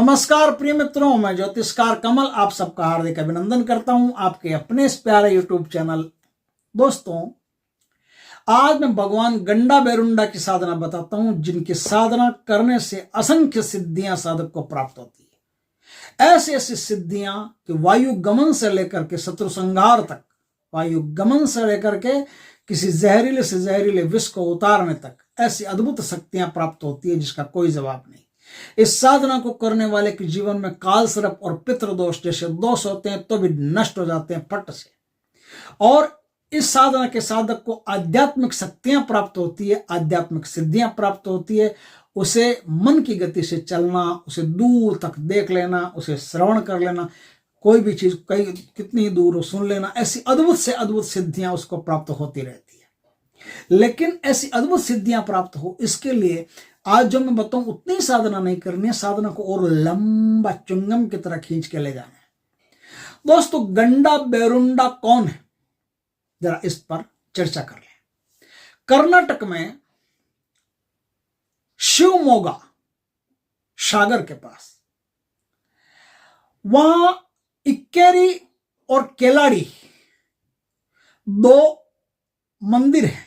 नमस्कार प्रिय मित्रों, मैं ज्योतिषकार कमल आप सबका हार्दिक अभिनंदन करता हूं आपके अपने इस प्यारे यूट्यूब चैनल। दोस्तों, आज मैं भगवान गंडा बैरुंडा की साधना बताता हूं, जिनकी साधना करने से असंख्य सिद्धियां साधक को प्राप्त होती है। ऐसी ऐसी सिद्धियां कि वायु गमन से लेकर के शत्रु संहार तक, वायु गमन से लेकर के किसी जहरीले से जहरीले विष को उतारने तक ऐसी अद्भुत शक्तियां प्राप्त होती है जिसका कोई जवाब नहीं। इस साधना को करने वाले के जीवन में काल सर्प और पितृदोष जैसे दोष होते हैं तो भी नष्ट हो जाते हैं फट से। और इस साधना के साधक को आध्यात्मिक शक्तियां प्राप्त होती है, आध्यात्मिक सिद्धियां प्राप्त होती है। उसे मन की गति से चलना, उसे दूर तक देख लेना, उसे श्रवण कर लेना, कोई भी चीज कहीं कितनी दूर हो सुन लेना, ऐसी अद्भुत से अद्भुत सिद्धियां उसको प्राप्त होती रहती है। लेकिन ऐसी अद्भुत सिद्धियां प्राप्त हो, इसके लिए आज जो मैं बताऊं उतनी साधना नहीं करनी है, साधना को और लंबा चुंगम की तरह खींच के ले जाना है। दोस्तों, गंडा बैरुंडा कौन है, जरा इस पर चर्चा कर लें। कर्नाटक में शिवमोगा सागर के पास वहां इक्केरी और केलाड़ी दो मंदिर हैं।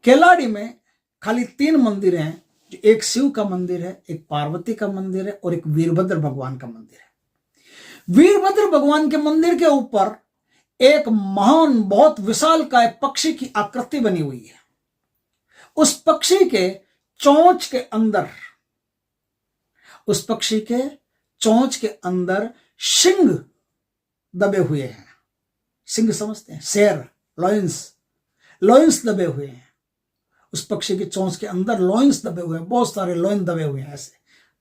केलाड़ी में खाली 3 मंदिर हैं, जो एक शिव का मंदिर है, एक पार्वती का मंदिर है और एक वीरभद्र भगवान का मंदिर है। वीरभद्र भगवान के मंदिर के ऊपर एक महान बहुत विशालकाय पक्षी की आकृति बनी हुई है। उस पक्षी के चोंच के अंदर, उस पक्षी के चोंच के अंदर सिंह दबे हुए हैं। सिंह समझते हैं, शेर, लॉयंस दबे हुए हैं। उस पक्षी की चोंच के अंदर लॉयंस दबे हुए हैं, बहुत सारे लॉयन दबे हुए हैं, ऐसे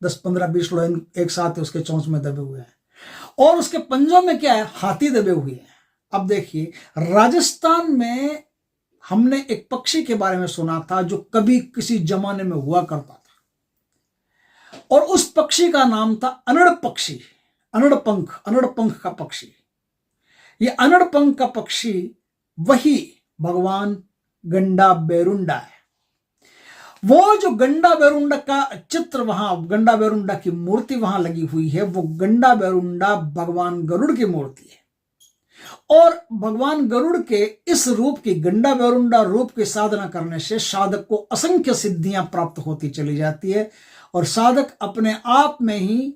10, 15, 20 लॉयन एक साथ उसके चोंच में दबे हुए हैं। और उसके पंजों में क्या है, हाथी दबे हुए हैं। अब देखिए, राजस्थान में हमने एक पक्षी के बारे में सुना था जो कभी किसी जमाने में हुआ करता था, और उस पक्षी का नाम था अनड़ पक्षी, अनड़पंख का पक्षी। ये अनड़पंख का पक्षी वही भगवान गंडा बैरुंडा है। वो जो गंडा बैरुंडा का चित्र वहां, गंडा बैरुंडा की मूर्ति वहां लगी हुई है, वो गंडा बैरुंडा भगवान गरुड़ की मूर्ति है। और भगवान गरुड़ के इस रूप की, गंडा बैरुंडा रूप की साधना करने से साधक को असंख्य सिद्धियां प्राप्त होती चली जाती है और साधक अपने आप में ही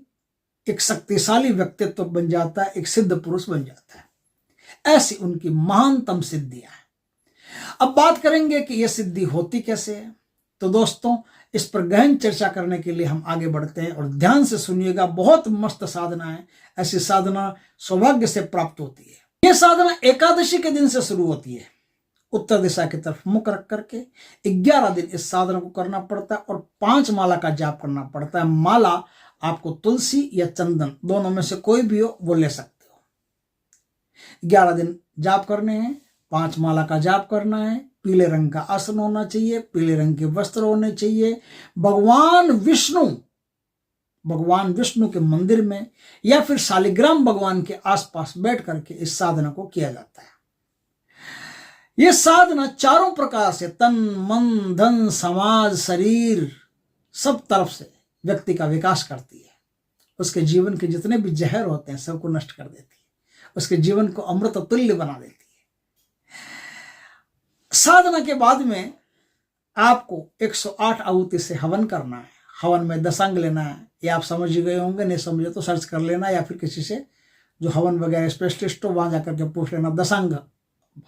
एक शक्तिशाली व्यक्तित्व बन जाता है, एक सिद्ध पुरुष बन जाता है। ऐसी उनकी महानतम सिद्धियां हैं। अब बात करेंगे कि यह सिद्धि होती कैसे है। तो दोस्तों, इस पर गहन चर्चा करने के लिए हम आगे बढ़ते हैं और ध्यान से सुनिएगा। बहुत मस्त साधना है, ऐसी साधना सौभाग्य से प्राप्त होती है। यह साधना एकादशी के दिन से शुरू होती है। उत्तर दिशा की तरफ मुख रख करके 11 दिन इस साधना को करना पड़ता है और 5 माला का जाप करना पड़ता है। माला आपको तुलसी या चंदन दोनों में से कोई भी हो वो ले सकते हो। 11 दिन जाप करने हैं, 5 माला का जाप करना है। पीले रंग का आसन होना चाहिए, पीले रंग के वस्त्र होने चाहिए। भगवान विष्णु के मंदिर में या फिर शालिग्राम भगवान के आसपास बैठ करके इस साधना को किया जाता है। यह साधना चारों प्रकार से, तन, मन, धन, समाज, शरीर, सब तरफ से व्यक्ति का विकास करती है। उसके जीवन के जितने भी जहर होते हैं सबको नष्ट कर देती है, उसके जीवन को अमृत तुल्य बना देती है। साधना के बाद में आपको 108 आहुति से हवन करना है। हवन में दशंग लेना है, ये आप समझ ही गए होंगे, नहीं समझे तो सर्च कर लेना या फिर किसी से जो हवन वगैरह स्पेशलिस्ट हो वहां जाकर के पूछ लेना। दशंग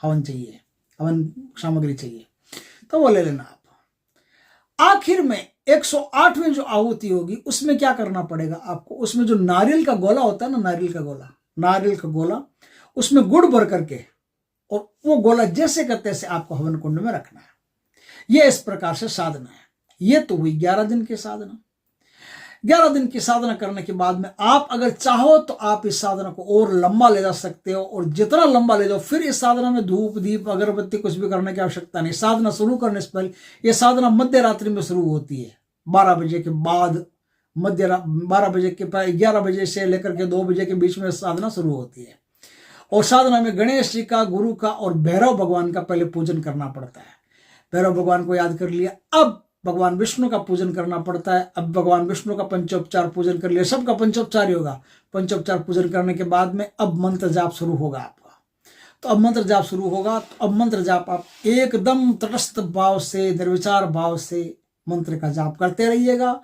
हवन चाहिए, हवन सामग्री चाहिए तो वो ले लेना आप। आखिर में 108वें जो आहुति होगी उसमें क्या करना पड़ेगा आपको, उसमें जो नारियल का गोला होता है ना, नारियल का गोला, उसमें गुड़ भर करके और वो गोला जैसे का तैसे आपको हवन कुंड में रखना है। यह इस प्रकार से साधना है। यह तो हुई 11 दिन की साधना। 11 दिन की साधना करने के बाद में आप अगर चाहो तो आप इस साधना को और लंबा ले जा सकते हो, और जितना लंबा ले जाओ फिर इस साधना में धूप, दीप, अगरबत्ती कुछ भी करने की आवश्यकता नहीं। साधना शुरू करने से पहले यह साधना मध्य रात्रि में शुरू होती है, 12 बजे के बाद, 12 बजे के 11 बजे से लेकर के 2 बजे के बीच में साधना शुरू होती है। और साधना में गणेश जी का, गुरु का और भैरव भगवान का पहले पूजन करना पड़ता है। भैरव भगवान को याद कर लिया, अब भगवान विष्णु का पूजन करना पड़ता है। अब भगवान विष्णु का पंचोपचार पूजन कर लिया, सबका पंचोपचार ही होगा। पंचोपचार पूजन करने के बाद में अब मंत्र जाप शुरू होगा आपका। तो अब मंत्र जाप शुरू होगा, तो अब मंत्र जाप आप एकदम तटस्थ भाव से, निर्विचार भाव से मंत्र का जाप करते रहिएगा।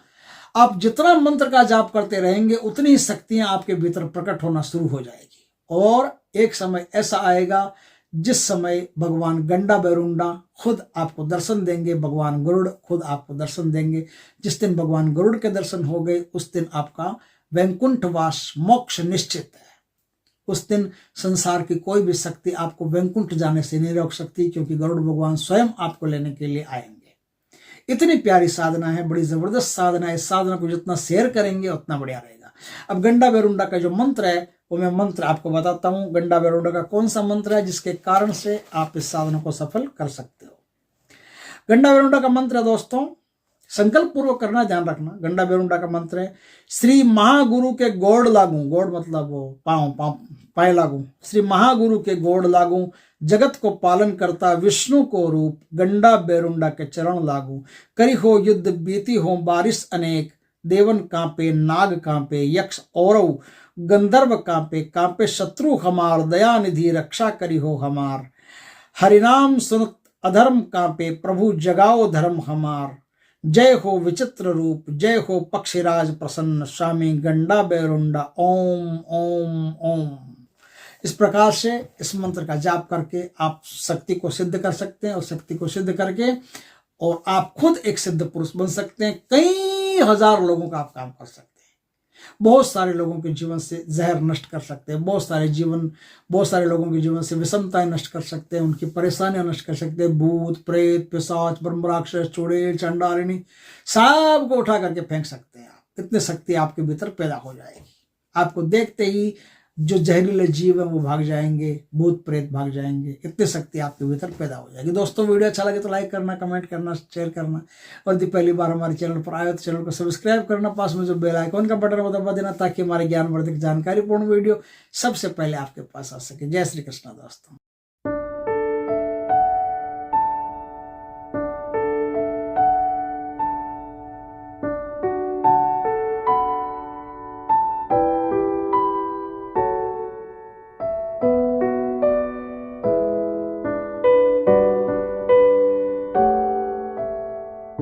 आप जितना मंत्र का जाप करते रहेंगे उतनी शक्तियां आपके भीतर प्रकट होना शुरू हो जाएगी। और एक समय ऐसा आएगा जिस समय भगवान गंडा बैरुंडा खुद आपको दर्शन देंगे, भगवान गरुड़ खुद आपको दर्शन देंगे। जिस दिन भगवान गरुड़ के दर्शन हो गए उस दिन आपका वैकुंठवास, मोक्ष निश्चित है। उस दिन संसार की कोई भी शक्ति आपको वैकुंठ जाने से नहीं रोक सकती, क्योंकि गरुड़ भगवान स्वयं आपको लेने के लिए आएंगे। इतनी प्यारी साधना है, बड़ी जबरदस्त साधना है। इस साधना को जितना शेयर करेंगे उतना बढ़िया रहेगा। अब गंडा बैरुंडा का जो मंत्र है वो मैं मंत्र आपको बताता हूँ। गंडा बैरुंडा का कौन सा मंत्र है जिसके कारण से आप इस साधना को सफल कर सकते हो। गंडा बैरुंडा का मंत्र है दोस्तों, संकल्प पूर्वक करना, ध्यान रखना। गंडा बैरुंडा का मंत्र है, श्री महागुरु के गोड़ लागू, गोड़ मतलब वो पाए लागू, श्री महागुरु के गोड़ लागू, जगत को पालन करता विष्णु को रूप, गंडा बैरुंडा के चरण लागू, करी हो युद्ध बीती हो बारिश अनेक, देवन कांपे नाग कांपे यक्ष औरव, गंधर्व कांपे कांपे शत्रु हमार, दया निधि रक्षा करी हो हमार, हरिनाम सुनत अधर्म कांपे, प्रभु जगाओ धर्म हमार, जय हो विचित्र रूप, जय हो पक्षीराज प्रसन्न, स्वामी गंडा बैरुंडा ओम ओम ओम। इस प्रकार से इस मंत्र का जाप करके आप शक्ति को सिद्ध कर सकते हैं, और शक्ति को सिद्ध करके और आप खुद एक सिद्ध पुरुष बन सकते हैं। कई हजार लोगों का आप काम कर सकते हैं, बहुत सारे लोगों के जीवन से जहर नष्ट कर सकते हैं, बहुत सारे लोगों के जीवन से विषमताएं नष्ट कर सकते हैं, उनकी परेशानियां नष्ट कर सकते हैं। भूत प्रेत पिशाच ब्रह्म राक्षस चुड़ैल चंडालिनी सबको उठा करके फेंक सकते हैं आप। इतनी शक्ति आपके भीतर पैदा हो जाएगी। आपको देखते ही जो जहरीले जीव है वो भाग जाएंगे, भूत प्रेत भाग जाएंगे। इतनी शक्ति आपके भीतर पैदा हो जाएगी। दोस्तों वीडियो अच्छा लगे तो लाइक करना, कमेंट करना, शेयर करना, और यदि पहली बार हमारे चैनल पर आए तो चैनल को सब्सक्राइब करना, पास में जो बेल आइकॉन का बटन है दबा देना, ताकि हमारे ज्ञानवर्धक जानकारीपूर्ण वीडियो सबसे पहले आपके पास आ सके। जय श्री कृष्ण दोस्तों।